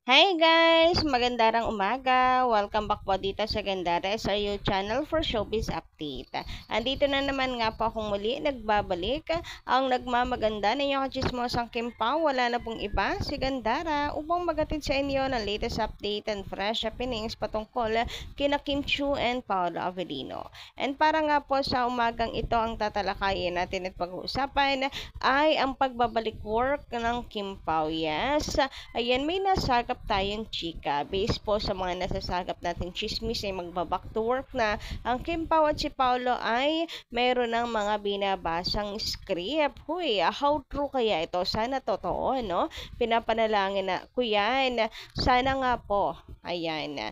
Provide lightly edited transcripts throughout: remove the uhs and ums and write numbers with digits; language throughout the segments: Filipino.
Hi guys! Magandang umaga! Welcome back po dito sa Gandara SRU channel for Showbiz Update. Andito na naman nga po akong muli nagbabalik ang nagmamaganda ninyong kachismosang Kimpaw. Wala na pong iba, si Gandara upang magatid sa inyo ng latest update and fresh happenings patungkol kina Kim Chiu and Paolo Avellino. And para nga po sa umagang ito ang tatalakayin natin at pag-uusapan ay ang pagbabalik work ng Kimpaw. Yes! Ayan, may nasagap tayong chika. Based po sa mga nasasagap nating chismis ay magbaback to work na ang Kim Pao at si Paolo ay mayroon ng mga binabasang script. Huy, how true kaya ito? Sana totoo, no? Pinapanalangin na ko yan. Sana nga po. Ayan.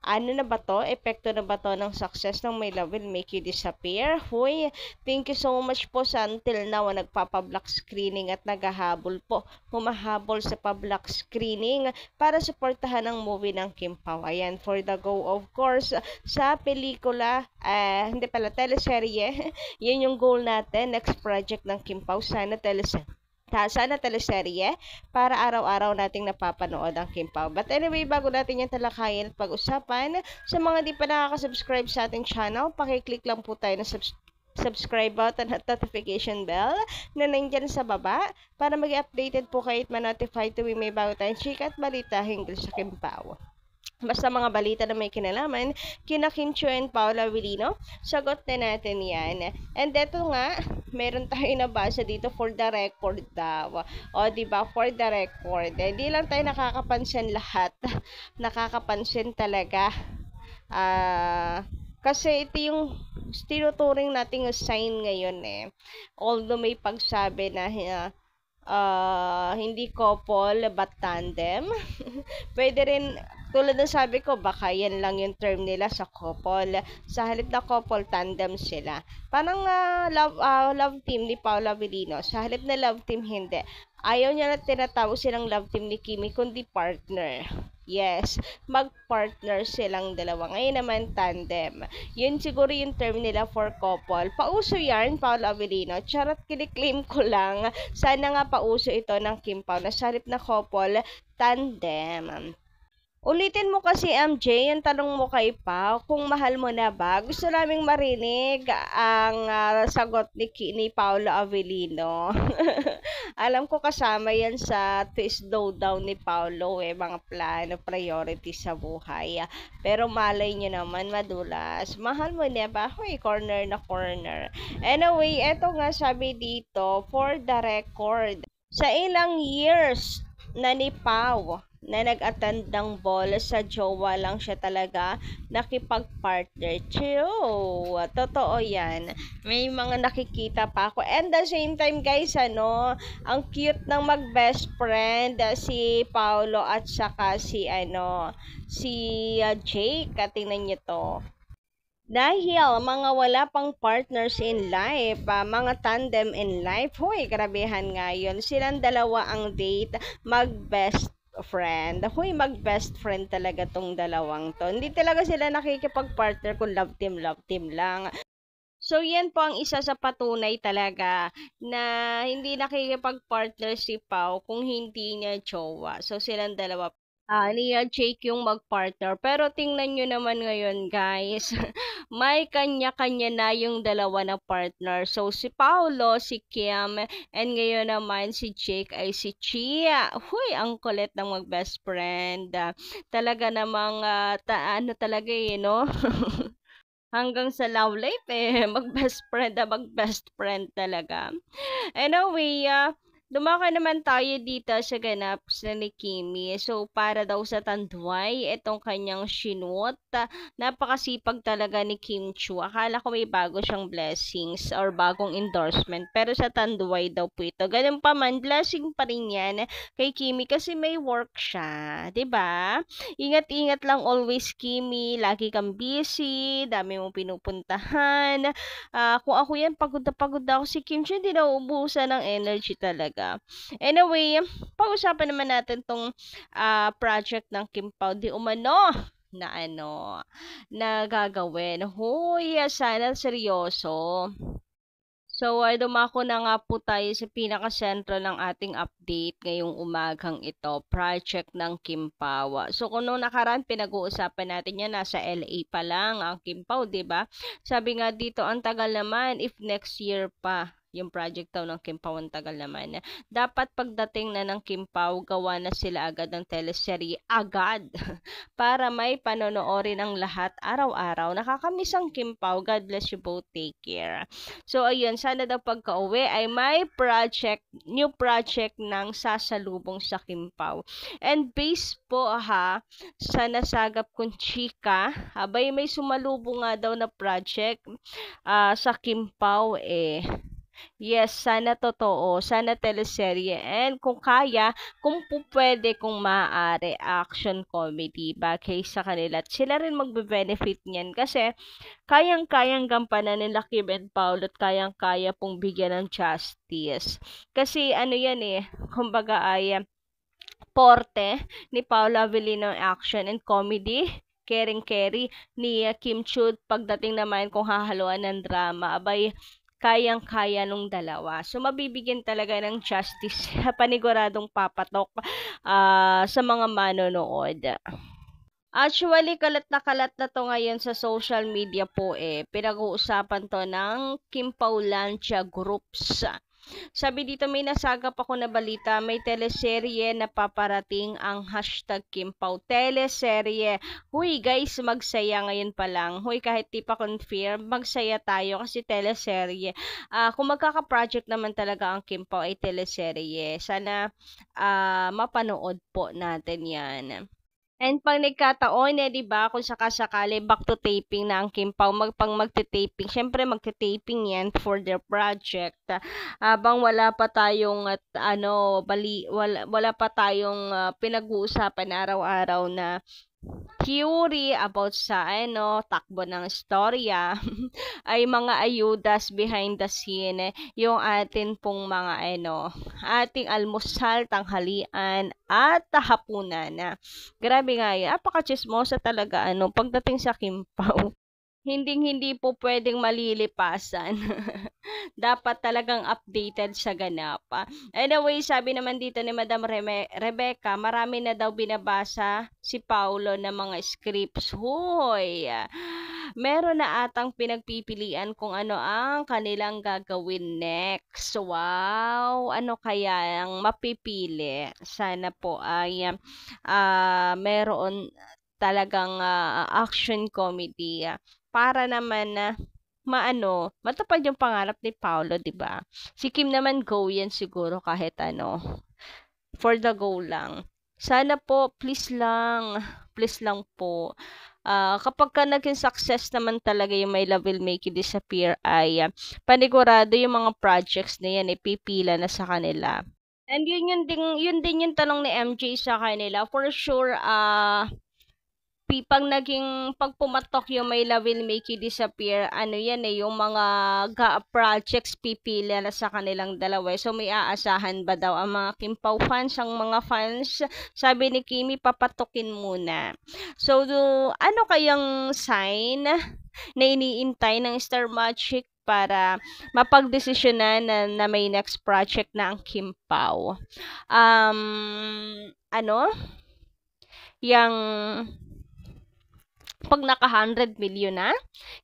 Ano na ba to? Epekto na ba to ng success ng My Love Will Make You Disappear? Huy, thank you so much po sa until now nagpapablock screening at naghahabol po. Humahabol sa pablock screening para suportahan ang movie ng Kim Pao. Ayan, for the go of course sa pelikula, hindi pala, teleserye. Yun yung goal natin, next project ng Kim Pao. Sana teleserye para araw-araw nating napapanood ang Kim Pao. But anyway, bago natin yung talakayin at pag-usapan, sa mga di pa nakaka-subscribe sa ating channel, pakiclick lang po tayo ng subscribe button at notification bell na nandyan sa baba para mag-updated po kayo at ma-notify tuwing may bago tayong chika at balita hinggil sa Kim Pao. Basta mga balita na may kinalaman, kina Kim Chiu and Paolo Avellino, sagot na natin yan. And eto nga, meron tayo nabasa dito for the record daw. O, diba, for the record. Hindi lang tayo nakakapansin lahat. Nakakapansin talaga. Kasi ito yung tinuturing nating sign ngayon eh. Although may pagsabi na hindi couple but tandem. Pwede rin, tulad ng sabi ko, baka yan lang yung term nila sa couple. Sa halip na couple, tandem sila. Parang love team ni Paolo Avellino. Sa halip na love team, hindi. Ayaw niya na tinatawag silang love team ni Kimi, kundi partner. Yes, mag-partner silang dalawa. Ngayon naman, tandem. Yun siguro yung term nila for couple. Pauso yan, Paolo Avellino. Charot, kiniklaim ko lang. Sana nga pauso ito ng Kim Pao na sa halip na couple, tandem. Ulitin mo kasi MJ, yung tanong mo kay Pao, kung mahal mo na ba? Gusto naming marinig ang sagot ni Paolo Avellino. Alam ko kasama yan sa twist lowdown ni Paolo mga plano, priority sa buhay. Pero malay nyo naman, madulas. Mahal mo na ba? Hoy, corner na corner. Anyway, eto nga sabi dito, for the record, sa ilang years na ni Pao na nag-attend ng ball sa jowa lang siya talaga nakipag-partner. Totoo yan. May mga nakikita pa ako. And the same time guys, ang cute ng mag-best friend si Paolo at saka si Jake. Tingnan niyo to. Dahil mga wala pang partners in life, mga tandem in life, huy, grabehan nga yun. Silang dalawa ang date, mag-best friend. Huy, mag-best friend talaga tong dalawang to. Hindi talaga sila nakikipag-partner kung love team lang. So, yan po ang isa sa patunay talaga na hindi nakikipag-partner si Pau kung hindi niya jowa. So, silang dalawa ni Jake yung mag-partner. Pero tingnan nyo naman ngayon, guys. May kanya-kanya na yung dalawa na partner. So, si Paolo, si Kim, and ngayon naman si Jake ay si Chia. Huy, ang kulit ng mag-best friend. Talaga namang, ano talaga no? Hanggang sa love life mag-best friend talaga. Anyway, dumako naman tayo dito sa ganap sa ni Kimi. So, para daw sa Tanduay, itong kanyang sinuot. Napakasipag talaga ni Kim Chiu. Akala ko may bago siyang blessings or bagong endorsement. Pero sa Tanduay daw po ito. Ganun pa man, blessing pa rin yan kay Kimi kasi may work siya. 'Di ba? Ingat-ingat lang always, Kimi. Lagi kang busy. Dami mong pinupuntahan. Kung ako yan, pagod na pagod ako si Kim Chiu, hindi nauubusan ng energy talaga. Anyway, pag-usapan naman natin tong project ng Kim Pao di umano na na gagawin. Huy, sana seryoso. So, ay dumako na nga po tayo sa pinakasentro ng ating update ngayong umagang ito, project ng Kimpawa. So, kung nung nakaraan pinag-uusapan natin yan, nasa LA pa lang ang Kimpaw, 'di ba? Sabi nga dito, ang tagal naman if next year pa yung project daw ng Kimpaw, ang tagal naman. Dapat pagdating na ng Kimpaw, gawa na sila agad ng teleserye agad para may panonoorin ang lahat araw-araw. Nakakamiss ang Kimpaw. God bless you both. Take care. So, ayun, sana daw pagka-uwi ay may project, new project ng sasalubong sa Kimpaw. And based po sa nasagap kong chika, abay may sumalubong nga daw na project sa Kimpaw eh. Yes, sana totoo, sana teleserye. And kung kaya, kung po pwede, kung maaari, action comedy bagay sa kanila. At sila rin magbe-benefit niyan kasi kayang-kayang gampanan nila Kim and Paul at kayang-kaya pong bigyan ng justice. Kasi ano yan kumbaga ay porte ni Paula Avellino action and comedy. Caring Carry ni Kim Chud pagdating naman kung hahaluan ng drama. Abay, kayang-kaya nung dalawa. So, mabibigyan talaga ng justice paniguradong papatok sa mga manonood. Actually, kalat na to ngayon sa social media po Pinag-uusapan to ng Kim Paulancia Groups. Sabi dito, may nasagap ako na balita, may teleserye na paparating ang hashtag Kimpaw. Teleserye. Huy guys, magsaya ngayon pa lang. Huy, kahit di pa confirm, magsaya tayo kasi teleserye. Kung magkaka-project naman talaga ang Kimpaw ay teleserye. Sana mapanood po natin yan. And pag nagkataon, 'di ba, kung sakasakali back to taping na ang Kimpaw, magte-taping, syempre magte-taping 'yan for their project. Habang wala pa tayong wala pa tayong pinag-uusapan araw-araw na theory about sa takbo ng istorya ay mga ayudas behind the scene yung atin pong mga ating almusal, tanghalian at hapunan. Grabe nga yan. Apaka-chismosa talaga pagdating sa Kimpaw. Hindi po pwedeng malilipasan. Dapat talagang updated sa ganap. Anyway, sabi naman dito ni Madam Rebecca, marami na daw binabasa si Paulo ng mga scripts. Hoy! Meron na atang pinagpipilian kung ano ang kanilang gagawin next. Wow! Ano kaya ang mapipili? Sana po ay meron talagang action comedy para naman matupad yung pangarap ni Paulo, 'di ba? Si Kim naman go yan siguro kahit for the go lang. Sana po, please lang po. Kapag ka naging success naman talaga yung My Love Will Make You Disappear ay panigurado yung mga projects na yan pipila na sa kanila. And yun din yung tanong ni MJ sa kanila. For sure, pag pumatok yung My Love Will Make You Disappear, yung mga projects pipila na sa kanilang dalawa. So, may aasahan ba daw ang mga Kimpaw fans, ang mga fans? Sabi ni Kimi, papatukin muna. So, ano kayang sign na iniintay ng Star Magic para mapagdesisyonan na may next project na ang Kimpaw? Yang pag naka 100 million na.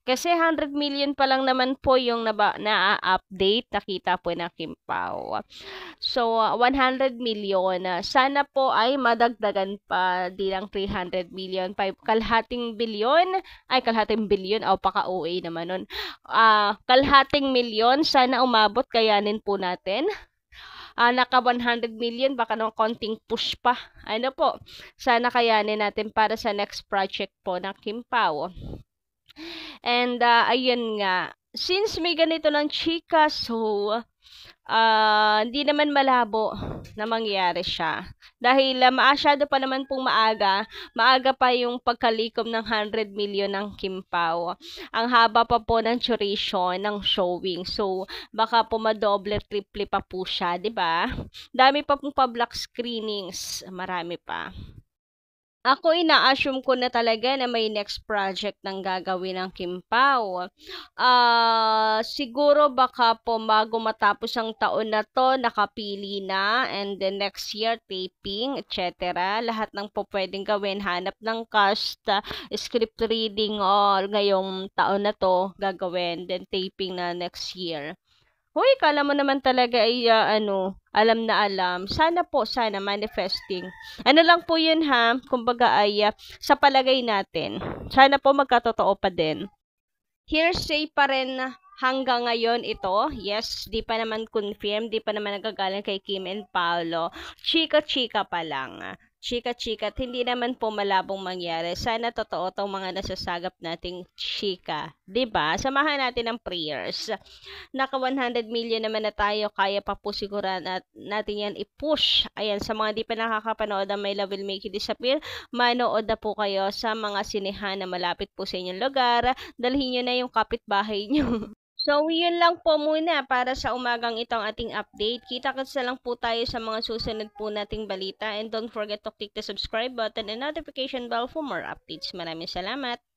Kasi 100 million pa lang naman po yung na-update, nakita po ng Kimpaw. So, 100 million. Sana po ay madagdagan pa di lang 300 million. Kalahating bilyon. Paka-OA naman nun. Kalahating milyon, sana umabot, kayanin po natin. Naka 100 million, baka nung konting push pa. Sana kayanin natin para sa next project po ng Kimpaw. And, ayun nga, since may ganito ng chika, so, hindi naman malabo na mangyari siya. Dahil masyado pa naman pong maaga pa yung pagkalikom ng 100 million ng Kimpaw. Ang haba pa po ng duration ng showing. So, baka po madoble, triple pa po siya, 'di ba? Dami pa pong pa-block screenings, marami pa. Ako ina-assume ko na talaga na may next project ng gagawin ng Kim Pao. Siguro baka po bago matapos ang taon na 'to nakapili na, and then next year taping, etc. Lahat ng po puwedeng gawin, hanap ng cast, script reading all ngayong taon na 'to gagawin, then taping na next year. Hoy, akala mo naman talaga ay alam na alam. Sana po, sana manifesting. Ano lang po 'yun ha, kumbaga ay sa palagay natin. Sana po magkatotoo pa din. Hearsay pa rin hanggang ngayon ito. Yes, di pa naman confirm, di pa naman nagagaling kay Kim and Paolo. Chika-chika pa lang. Chika-chika at hindi naman po malabong mangyari. Sana totoo tong mga nasasagap nating chika. 'Di ba? Samahan natin ng prayers. Naka 100 million naman na tayo, kaya pa po siguro natin yan i-push. Ayan, sa mga di pa nakakapanood ng My Love Will Make You Disappear, manood na po kayo sa mga sinehan na malapit po sa inyong lugar. Dalhin nyo na yung kapitbahay nyo. So, yun lang po muna para sa umagang itong ating update. Kita-kits na lang po tayo sa mga susunod po nating balita. And don't forget to click the subscribe button and notification bell for more updates. Maraming salamat!